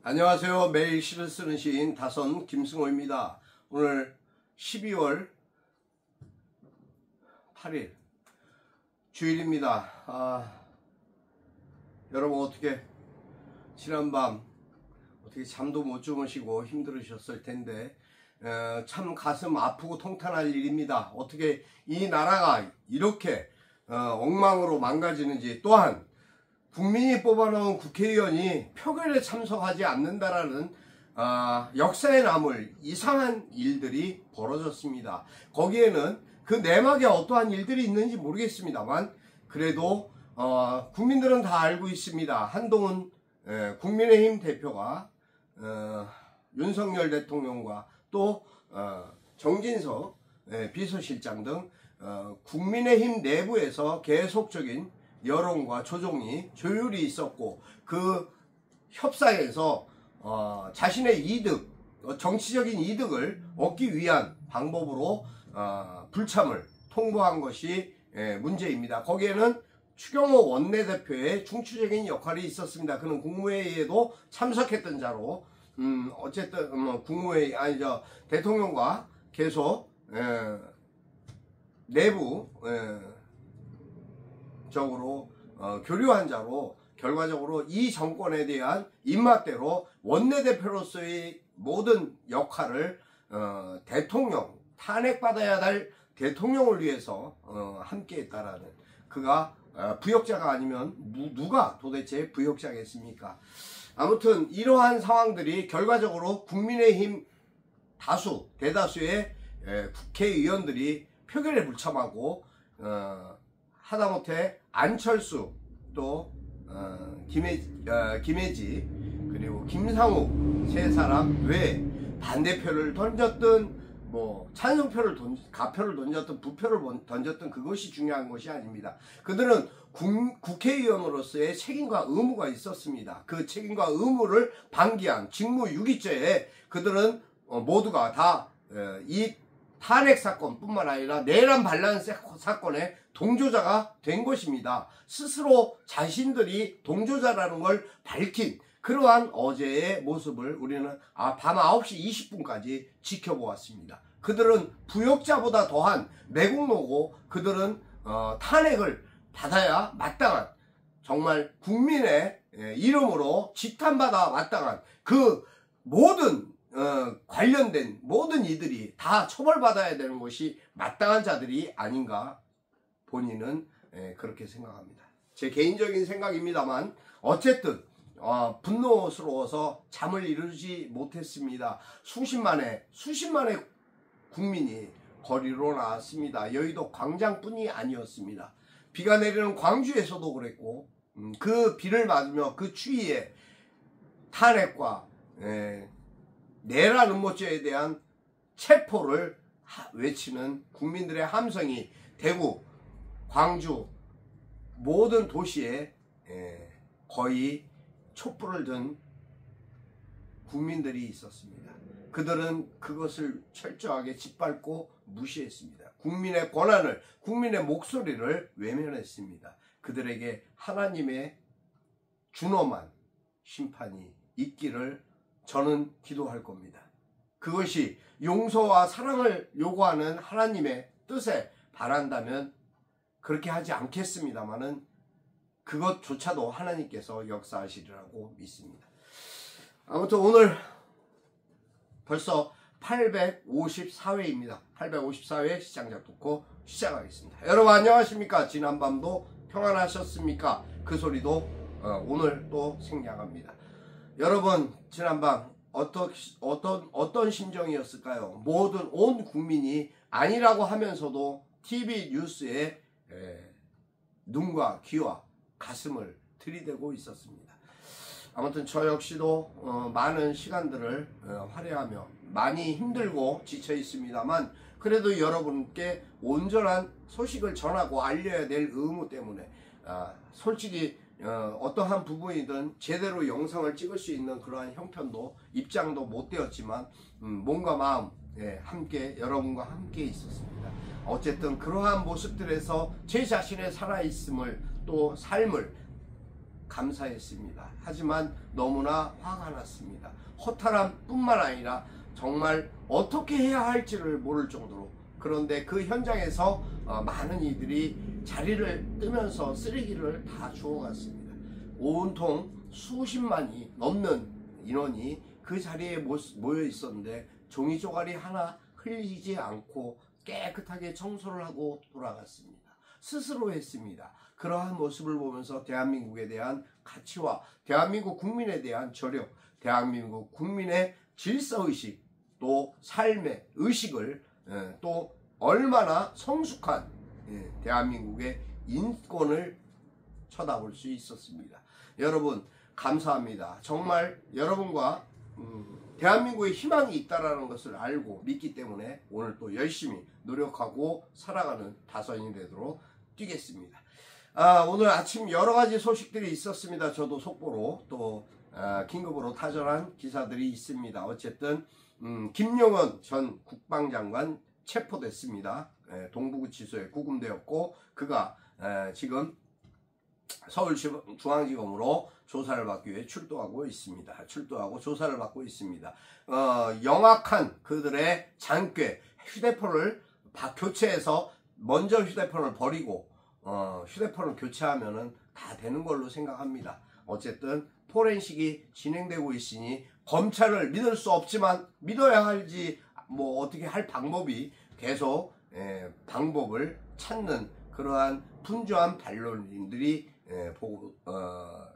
안녕하세요. 매일 시를 쓰는 시인 다선 김승호입니다. 오늘 12월 8일 주일입니다. 여러분 어떻게 지난밤 어떻게 잠도 못 주무시고 힘들으셨을 텐데 참 가슴 아프고 통탄할 일입니다. 어떻게 이 나라가 이렇게 엉망으로 망가지는지, 또한 국민이 뽑아놓은 국회의원이 표결에 참석하지 않는다라는 역사에 남을 이상한 일들이 벌어졌습니다. 거기에는 그 내막에 어떠한 일들이 있는지 모르겠습니다만, 그래도 국민들은 다 알고 있습니다. 한동훈 국민의힘 대표가 윤석열 대통령과 또 정진석 비서실장 등 국민의힘 내부에서 계속적인 여론과 조율이 있었고, 그 협상에서 자신의 이득, 정치적인 이득을 얻기 위한 방법으로 불참을 통보한 것이 문제입니다. 거기에는 추경호 원내대표의 중추적인 역할이 있었습니다. 그는 국무회의에도 참석했던 자로 어쨌든 국무회의 대통령과 계속 내부 적으로 교류한 자로, 결과적으로 이 정권에 대한 입맛대로 원내대표로서의 모든 역할을 대통령, 탄핵받아야 할 대통령을 위해서 함께 했다라는, 그가 부역자가 아니면 누가 도대체 부역자겠습니까? 아무튼 이러한 상황들이 결과적으로 국민의힘 대다수의 국회의원들이 표결에 불참하고 하다못해 안철수, 또 김혜지, 그리고 김상욱 세 사람 외에 반대표를 던졌든 찬성표를 가표를 던졌든 부표를 던졌든 그것이 중요한 것이 아닙니다. 그들은 국회의원으로서의 책임과 의무가 있었습니다. 그 책임과 의무를 방기한 직무유기죄에 그들은 모두가 다 이 탄핵 사건뿐만 아니라 내란 반란 사건의 동조자가 된 것입니다. 스스로 자신들이 동조자라는 걸 밝힌 그러한 어제의 모습을 우리는 밤 9시 20분까지 지켜보았습니다. 그들은 부역자보다 더한 매국노고, 그들은 탄핵을 받아야 마땅한, 정말 국민의 이름으로 지탄받아 마땅한 그 모든 관련된 모든 이들이 다 처벌받아야 되는 것이 마땅한 자들이 아닌가, 본인은 그렇게 생각합니다. 제 개인적인 생각입니다만, 어쨌든 분노스러워서 잠을 이루지 못했습니다. 수십만의 국민이 거리로 나왔습니다. 여의도 광장뿐이 아니었습니다. 비가 내리는 광주에서도 그랬고, 그 비를 맞으며 그 추위에 탄핵과 내란 음모죄에 대한 체포를 외치는 국민들의 함성이 대구, 광주 모든 도시에 거의 촛불을 든 국민들이 있었습니다. 그들은 그것을 철저하게 짓밟고 무시했습니다. 국민의 권한을, 국민의 목소리를 외면했습니다. 그들에게 하나님의 준엄한 심판이 있기를 저는 기도할 겁니다. 그것이 용서와 사랑을 요구하는 하나님의 뜻에 바란다면 그렇게 하지 않겠습니다만은, 그것조차도 하나님께서 역사하시리라고 믿습니다. 아무튼 오늘 벌써 854회입니다. 854회 시장작 듣고 시작하겠습니다. 여러분 안녕하십니까? 지난밤도 평안하셨습니까? 그 소리도 오늘 또 생략합니다. 여러분 지난밤 어떤 심정이었을까요? 온 국민이 아니라고 하면서도 TV 뉴스에 눈과 귀와 가슴을 들이대고 있었습니다. 아무튼 저 역시도 많은 시간들을 할애하며 많이 힘들고 지쳐 있습니다만, 그래도 여러분께 온전한 소식을 전하고 알려야 될 의무 때문에 솔직히 어떠한 부분이든 제대로 영상을 찍을 수 있는 그러한 형편도 입장도 못 되었지만 몸과 마음 함께 여러분과 함께 있었습니다. 어쨌든 그러한 모습들에서 제 자신의 살아있음을, 또 삶을 감사했습니다. 하지만 너무나 화가 났습니다. 허탈함뿐만 아니라 정말 어떻게 해야 할지를 모를 정도로. 그런데 그 현장에서 많은 이들이 자리를 뜨면서 쓰레기를 다 주워갔습니다. 온통 수십만이 넘는 인원이 그 자리에 모여 있었는데 종이 조각이 하나 흘리지 않고 깨끗하게 청소를 하고 돌아갔습니다. 스스로 했습니다. 그러한 모습을 보면서 대한민국에 대한 가치와 대한민국 국민에 대한 저력, 대한민국 국민의 질서의식, 또 삶의 의식을 또 얼마나 성숙한 대한민국의 인권을 쳐다볼 수 있었습니다. 여러분 감사합니다. 정말 여러분과 대한민국에 희망이 있다는 것을 알고 믿기 때문에 오늘 또 열심히 노력하고 살아가는 다선이 되도록 뛰겠습니다. 오늘 아침 여러가지 소식들이 있었습니다. 저도 속보로 또 긴급으로 타전한 기사들이 있습니다. 어쨌든 김용원 전 국방장관 체포됐습니다. 동부구치소에 구금되었고 그가 지금 서울중앙지검으로 조사를 받기 위해 출동하고 조사를 받고 있습니다. 영악한 그들의 잔꾀, 휴대폰을 교체해서 먼저 휴대폰을 버리고 휴대폰을 교체하면은 다 되는 걸로 생각합니다. 어쨌든 포렌식이 진행되고 있으니 검찰을 믿을 수 없지만 믿어야 할지 뭐 어떻게 할 방법이 계속 방법을 찾는 그러한 분주한 반론들이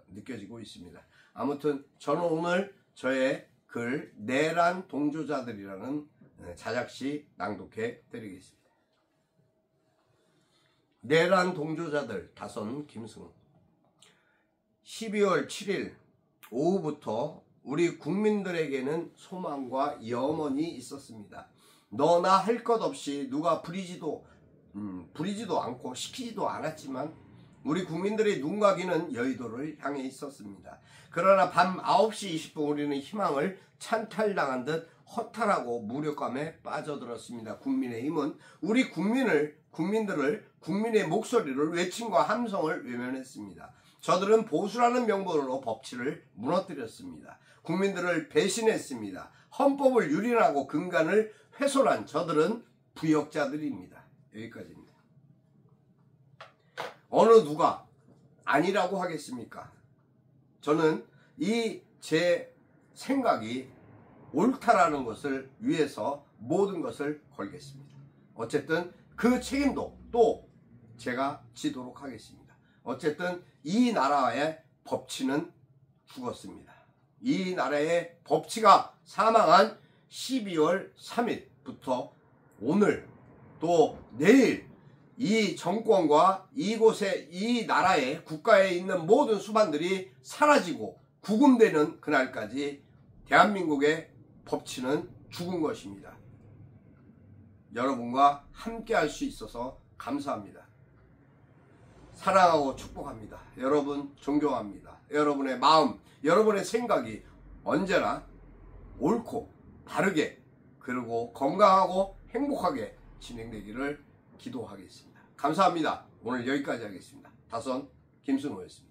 느껴지고 있습니다. 아무튼 저는 오늘 저의 글 내란 동조자들이라는 자작시 낭독해 드리겠습니다. 내란 동조자들 다선 김승우. 12월 7일 오후부터 우리 국민들에게는 소망과 염원이 있었습니다. 너나 할 것 없이 누가 부리지도 않고 시키지도 않았지만 우리 국민들의 눈과 귀는 여의도를 향해 있었습니다. 그러나 밤 9시 20분 우리는 희망을 찬탈당한 듯 허탈하고 무력감에 빠져들었습니다. 국민의힘은 우리 국민들을 국민의 목소리를 외침과 함성을 외면했습니다. 저들은 보수라는 명분으로 법치를 무너뜨렸습니다. 국민들을 배신했습니다. 헌법을 유린하고 근간을 훼손한 저들은 부역자들입니다. 여기까지입니다. 어느 누가 아니라고 하겠습니까? 저는 이 제 생각이 옳다라는 것을 위해서 모든 것을 걸겠습니다. 어쨌든 그 책임도 또 제가 지도록 하겠습니다. 어쨌든 이 나라의 법치는 죽었습니다. 이 나라의 법치가 사망한 12월 3일부터 오늘 또 내일 이 정권과 이곳에 이 나라의 국가에 있는 모든 수반들이 사라지고 구금되는 그날까지 대한민국의 법치는 죽은 것입니다. 여러분과 함께 할 수 있어서 감사합니다. 사랑하고 축복합니다. 여러분 존경합니다. 여러분의 마음, 여러분의 생각이 언제나 옳고 바르게 그리고 건강하고 행복하게 진행되기를 기도하겠습니다. 감사합니다. 오늘 여기까지 하겠습니다. 다선 김승호였습니다.